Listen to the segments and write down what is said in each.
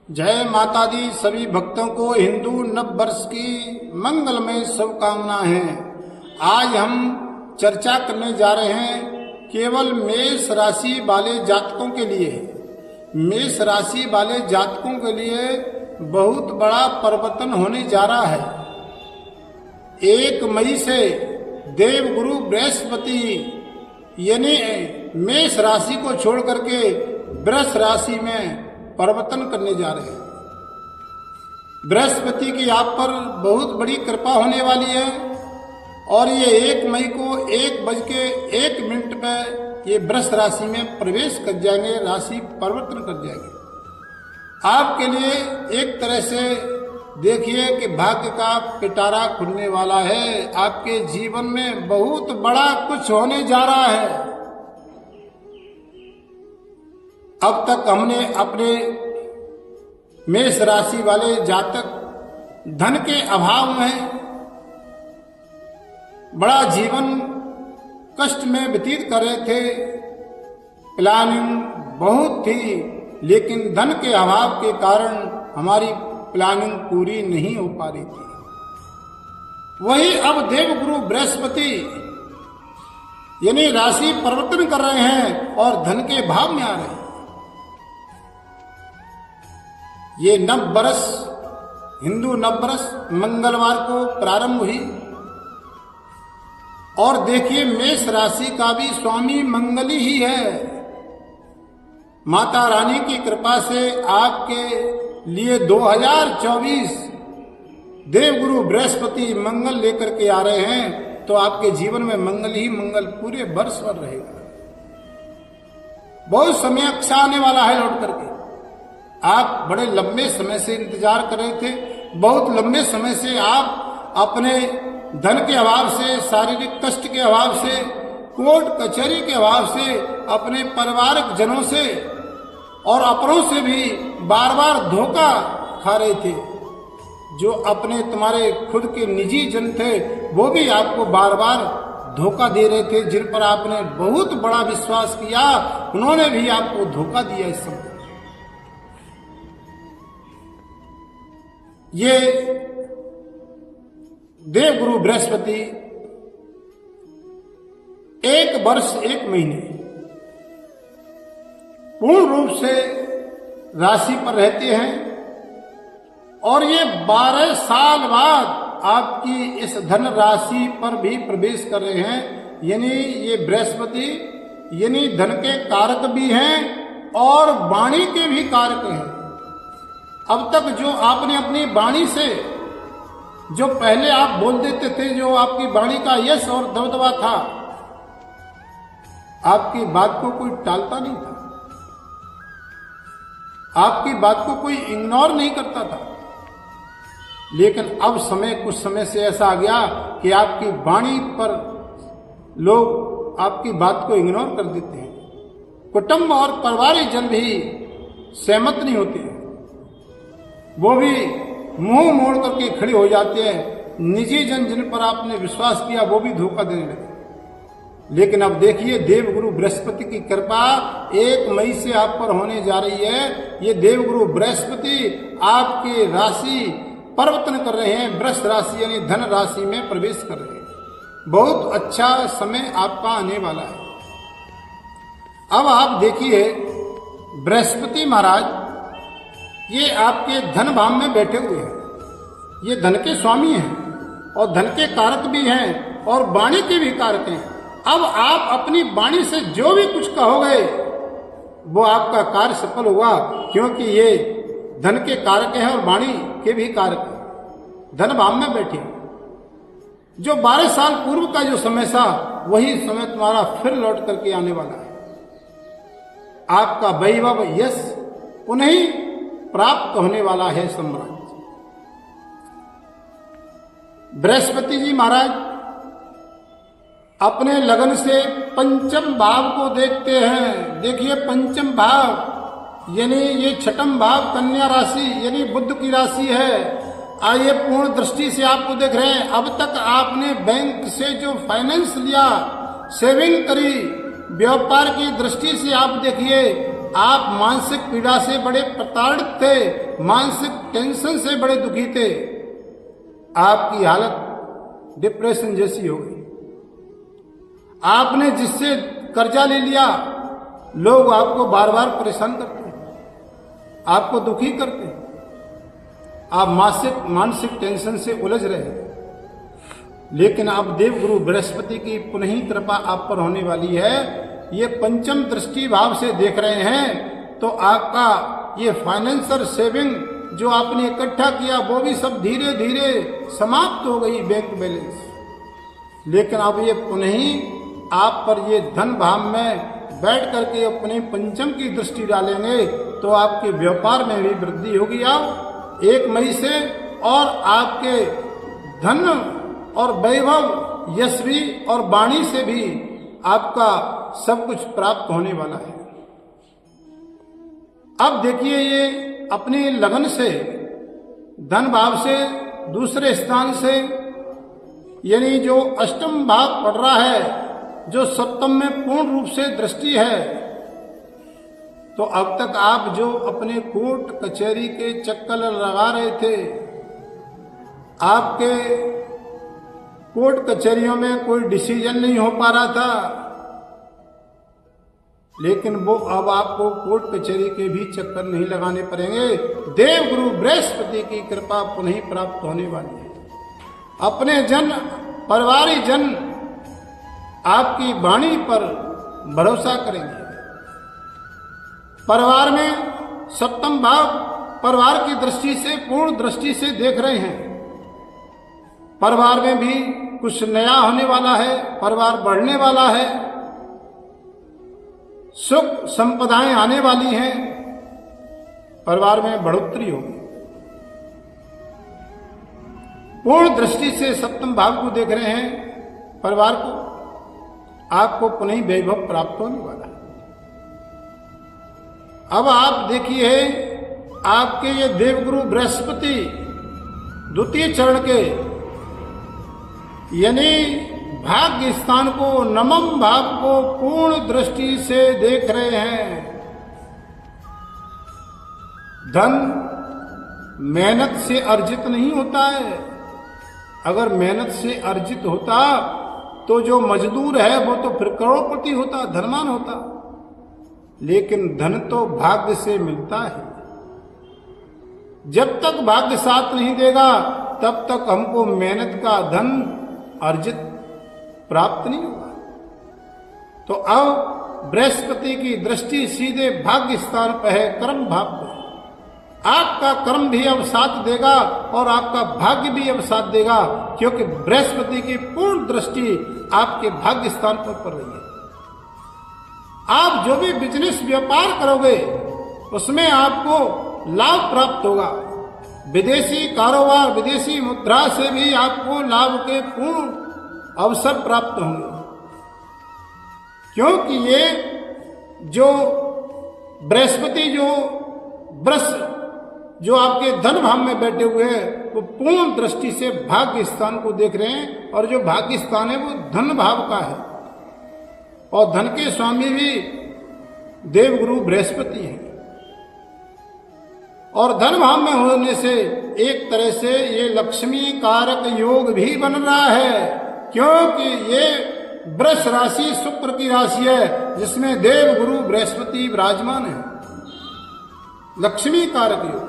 जय माता दी। सभी भक्तों को हिंदू नव वर्ष की मंगलमय शुभकामनाएं हैं। आज हम चर्चा करने जा रहे हैं केवल मेष राशि वाले जातकों के लिए। मेष राशि वाले जातकों के लिए बहुत बड़ा परिवर्तन होने जा रहा है। 1 मई से देवगुरु बृहस्पति यानी मेष राशि को छोड़ करके वृष राशि में परिवर्तन करने जा रहे हैं। बृहस्पति की आप पर बहुत बड़ी कृपा होने वाली है और ये 1 मई को 1:01 पर ये वृष राशि में प्रवेश कर जाएंगे, राशि परिवर्तन कर जाएंगे। आपके लिए एक तरह से देखिए कि भाग्य का पिटारा खुलने वाला है। आपके जीवन में बहुत बड़ा कुछ होने जा रहा है। अब तक हमने अपने मेष राशि वाले जातक धन के अभाव में बड़ा जीवन कष्ट में व्यतीत कर रहे थे। प्लानिंग बहुत थी, लेकिन धन के अभाव के कारण हमारी प्लानिंग पूरी नहीं हो पा रही थी। वही अब देवगुरु बृहस्पति यानी राशि परिवर्तन कर रहे हैं और धन के भाव में आ रहे हैं। ये नव वर्ष हिंदू नव वर्ष मंगलवार को प्रारंभ हुई और देखिए मेष राशि का भी स्वामी मंगल ही है। माता रानी की कृपा से आपके लिए 2024 देवगुरु बृहस्पति मंगल लेकर के आ रहे हैं, तो आपके जीवन में मंगल ही मंगल पूरे वर्ष भर रहेगा। बहुत समय अच्छा आने वाला है लौट करके। आप बड़े लंबे समय से इंतजार कर रहे थे। बहुत लंबे समय से आप अपने धन के अभाव से, शारीरिक कष्ट के अभाव से, कोर्ट कचहरी के अभाव से, अपने पारिवारिक जनों से और अपनों से भी बार बार धोखा खा रहे थे। जो अपने तुम्हारे खुद के निजी जन थे वो भी आपको बार बार धोखा दे रहे थे। जिन पर आपने बहुत बड़ा विश्वास किया उन्होंने भी आपको धोखा दिया। इस समय ये देवगुरु बृहस्पति 1 वर्ष 1 महीने पूर्ण रूप से राशि पर रहते हैं और ये 12 साल बाद आपकी इस धन राशि पर भी प्रवेश कर रहे हैं। यानी ये बृहस्पति यानी धन के कारक भी हैं और वाणी के भी कारक हैं। अब तक जो आपने अपनी वाणी से जो पहले आप बोल देते थे, जो आपकी वाणी का यश और दबदबा था, आपकी बात को कोई टालता नहीं था, आपकी बात को कोई इग्नोर नहीं करता था। लेकिन अब कुछ समय से ऐसा आ गया कि आपकी वाणी पर लोग आपकी बात को इग्नोर कर देते हैं। कुटुंब और पारिवारिक जन भी सहमत नहीं होते हैं, वो भी मुंह मोड़ करके खड़े हो जाते हैं। निजी जन जिन पर आपने विश्वास किया वो भी धोखा देने लगे। लेकिन अब देखिए देवगुरु बृहस्पति की कृपा 1 मई से आप पर होने जा रही है। ये देवगुरु बृहस्पति आपके राशि परिवर्तन कर रहे हैं, वृष राशि यानी धन राशि में प्रवेश कर रहे हैं। बहुत अच्छा समय आपका आने वाला है। अब आप देखिए बृहस्पति महाराज ये आपके धन भाव में बैठे हुए हैं। ये धन के स्वामी हैं और धन के कारक भी हैं और वाणी के भी कारक हैं। अब आप अपनी वाणी से जो भी कुछ कहोगे वो आपका कार्य सफल होगा, क्योंकि ये धन के कारक हैं और वाणी के भी कारक हैं। धन भाव में बैठे जो 12 साल पूर्व का जो समय था वही समय तुम्हारा फिर लौट करके आने वाला है। आपका वैभव यश पुनः प्राप्त होने वाला है। सम्राट बृहस्पति जी महाराज अपने लगन से पंचम भाव को देखते हैं। देखिए पंचम भाव यानी ये छठम भाव कन्या राशि यानी बुध की राशि है। आइए पूर्ण दृष्टि से आपको देख रहे हैं। अब तक आपने बैंक से जो फाइनेंस लिया, सेविंग करी, व्यापार की दृष्टि से आप देखिए आप मानसिक पीड़ा से बड़े प्रताड़ित थे, मानसिक टेंशन से बड़े दुखी थे, आपकी हालत डिप्रेशन जैसी हो गई। आपने जिससे कर्जा ले लिया, लोग आपको बार बार परेशान करते हैं, आपको दुखी करते हैं, आप मानसिक टेंशन से उलझ रहे हैं। लेकिन अब देवगुरु बृहस्पति की पुनः कृपा आप पर होने वाली है। ये पंचम दृष्टि भाव से देख रहे हैं तो आपका ये फाइनेंशियल सेविंग जो आपने इकट्ठा किया वो भी सब धीरे धीरे समाप्त हो गई, बैंक बैलेंस। लेकिन अब ये पुनः आप पर ये धन भाव में बैठ करके अपने पंचम की दृष्टि डालेंगे तो आपके व्यापार में भी वृद्धि होगी। आप 1 मई से और आपके धन और वैभव, यशवी और वाणी से भी आपका सब कुछ प्राप्त होने वाला है। अब देखिए, ये अपनी लगन से, धन भाव से, दूसरे स्थान से, यानी जो अष्टम भाव पड़ रहा है, जो सप्तम में पूर्ण रूप से दृष्टि है, तो अब तक आप जो अपने कोर्ट कचहरी के चक्कर लगा रहे थे, आपके कोर्ट कचहरियों में कोई डिसीजन नहीं हो पा रहा था, लेकिन वो अब आपको कोर्ट कचहरी के भी चक्कर नहीं लगाने पड़ेंगे। देवगुरु बृहस्पति की कृपा पुनः प्राप्त होने वाली है। अपने जन, परिवारी जन आपकी वाणी पर भरोसा करेंगे। परिवार में सप्तम भाव परिवार की दृष्टि से, पूर्ण दृष्टि से देख रहे हैं। परिवार में भी कुछ नया होने वाला है, परिवार बढ़ने वाला है, सुख संपदाएं आने वाली हैं, परिवार में बढ़ोतरी होगी। पूर्ण दृष्टि से सप्तम भाव को देख रहे हैं, परिवार को, आपको पुनः वैभव प्राप्त होने वाला है। अब आप देखिए, आपके ये देवगुरु बृहस्पति द्वितीय चरण के यानी भाग्य स्थान को, नवम भाव को पूर्ण दृष्टि से देख रहे हैं। धन मेहनत से अर्जित नहीं होता है। अगर मेहनत से अर्जित होता तो जो मजदूर है वो तो फिर करोड़पति होता, धनवान होता। लेकिन धन तो भाग्य से मिलता है। जब तक भाग्य साथ नहीं देगा तब तक हमको मेहनत का धन अर्जित प्राप्त नहीं होगा। तो अब बृहस्पति की दृष्टि सीधे भाग्य स्थान पर है, कर्म भाव पर। आपका कर्म भी अब साथ देगा और आपका भाग्य भी अब साथ देगा, क्योंकि बृहस्पति की पूर्ण दृष्टि आपके भाग्य स्थान पर पड़ रही है। आप जो भी बिजनेस व्यापार करोगे उसमें आपको लाभ प्राप्त होगा। विदेशी कारोबार, विदेशी मुद्रा से भी आपको लाभ के पूर्ण अवसर प्राप्त होंगे, क्योंकि ये जो बृहस्पति जो वृष जो आपके धन भाव में बैठे हुए हैं वो पूर्ण दृष्टि से भाग्य स्थान को देख रहे हैं। और जो भाग्य स्थान है वो धन भाव का है और धन के स्वामी भी देवगुरु बृहस्पति हैं। और धन भाव में होने से एक तरह से ये लक्ष्मी कारक योग भी बन रहा है, क्योंकि ये वृष राशि शुक्र की राशि है जिसमें देवगुरु बृहस्पति विराजमान है। लक्ष्मी कारक योग।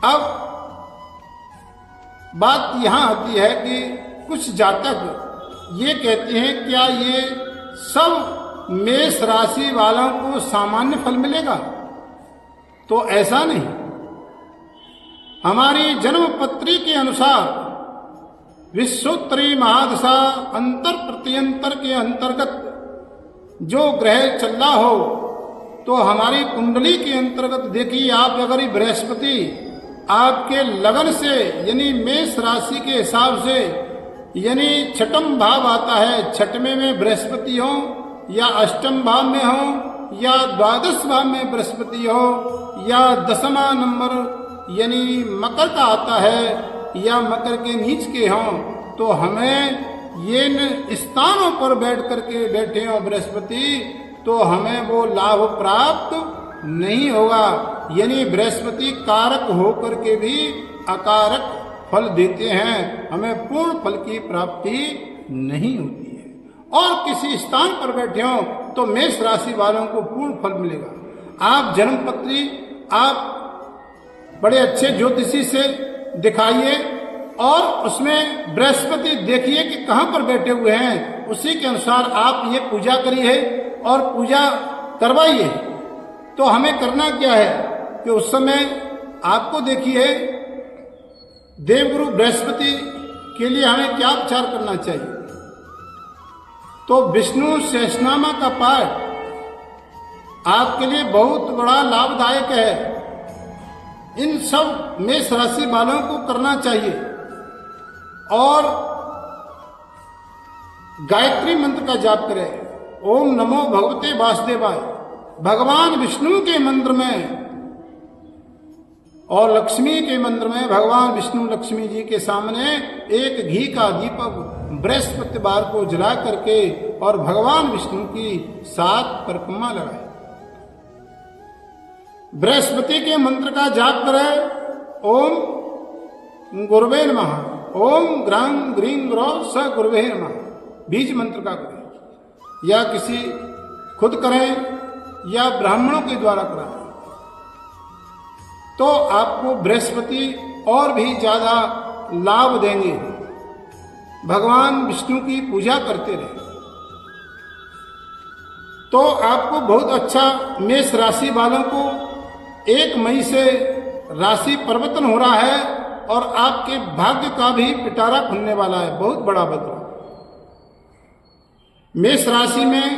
अब बात यहां आती है कि कुछ जातक ये कहते हैं क्या ये सब मेष राशि वालों को सामान्य फल मिलेगा? तो ऐसा नहीं। हमारी जन्म पत्री के अनुसार विश्वोत्तरी महादशा अंतर प्रत्यंतर के अंतर्गत जो ग्रह चल रहा हो तो हमारी कुंडली के अंतर्गत देखिए, आप अगर बृहस्पति आपके लगन से यानी मेष राशि के हिसाब से यानी छठम भाव आता है, छठवें में बृहस्पति हो या अष्टम भाव में हो या द्वादश भाव में बृहस्पति हो या दसवां नंबर यानी मकर का आता है या मकर के नीच के हों, तो हमें ये स्थानों पर बैठ करके बैठे हो बृहस्पति तो हमें वो लाभ प्राप्त नहीं होगा। यानी बृहस्पति कारक होकर के भी अकारक फल देते हैं, हमें पूर्ण फल की प्राप्ति नहीं होती है। और किसी स्थान पर बैठे हो तो मेष राशि वालों को पूर्ण फल मिलेगा। आप जन्मपत्री आप बड़े अच्छे ज्योतिषी से दिखाइए और उसमें बृहस्पति देखिए कि कहाँ पर बैठे हुए हैं, उसी के अनुसार आप ये पूजा करिए और पूजा करवाइए। तो हमें करना क्या है कि उस समय आपको देखिए देवगुरु बृहस्पति के लिए हमें क्या उपचार करना चाहिए। तो विष्णु सहस्रनामा का पाठ आपके लिए बहुत बड़ा लाभदायक है। इन सब मेष राशि वालों को करना चाहिए। और गायत्री मंत्र का जाप करें। ओम नमो भगवते वासुदेवाय, भगवान विष्णु के मंत्र में और लक्ष्मी के मंत्र में भगवान विष्णु लक्ष्मी जी के सामने एक घी का दीपक बृहस्पतिवार को जला करके और भगवान विष्णु की 7 परिक्रमा लगाए। बृहस्पति के मंत्र का जाप करें। ओम गुरुवे नमः, ओम ग्रां ग्रीं ग्रौ स गुरुवे नमः, बीज मंत्र का करें या किसी खुद करें या ब्राह्मणों के द्वारा कराएं, तो आपको बृहस्पति और भी ज्यादा लाभ देंगे। भगवान विष्णु की पूजा करते रहे तो आपको बहुत अच्छा। मेष राशि वालों को 1 मई से राशि परिवर्तन हो रहा है और आपके भाग्य का भी पिटारा खुलने वाला है, बहुत बड़ा बदलाव। मेष राशि में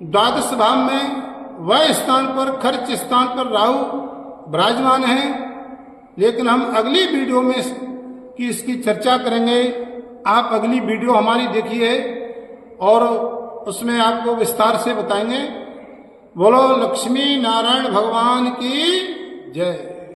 द्वादश भाव में वह स्थान पर खर्च स्थान पर राहु विराजमान है, लेकिन हम अगली वीडियो में की इसकी चर्चा करेंगे। आप अगली वीडियो हमारी देखिए और उसमें आपको विस्तार से बताएंगे। बोलो लक्ष्मी नारायण भगवान की जय।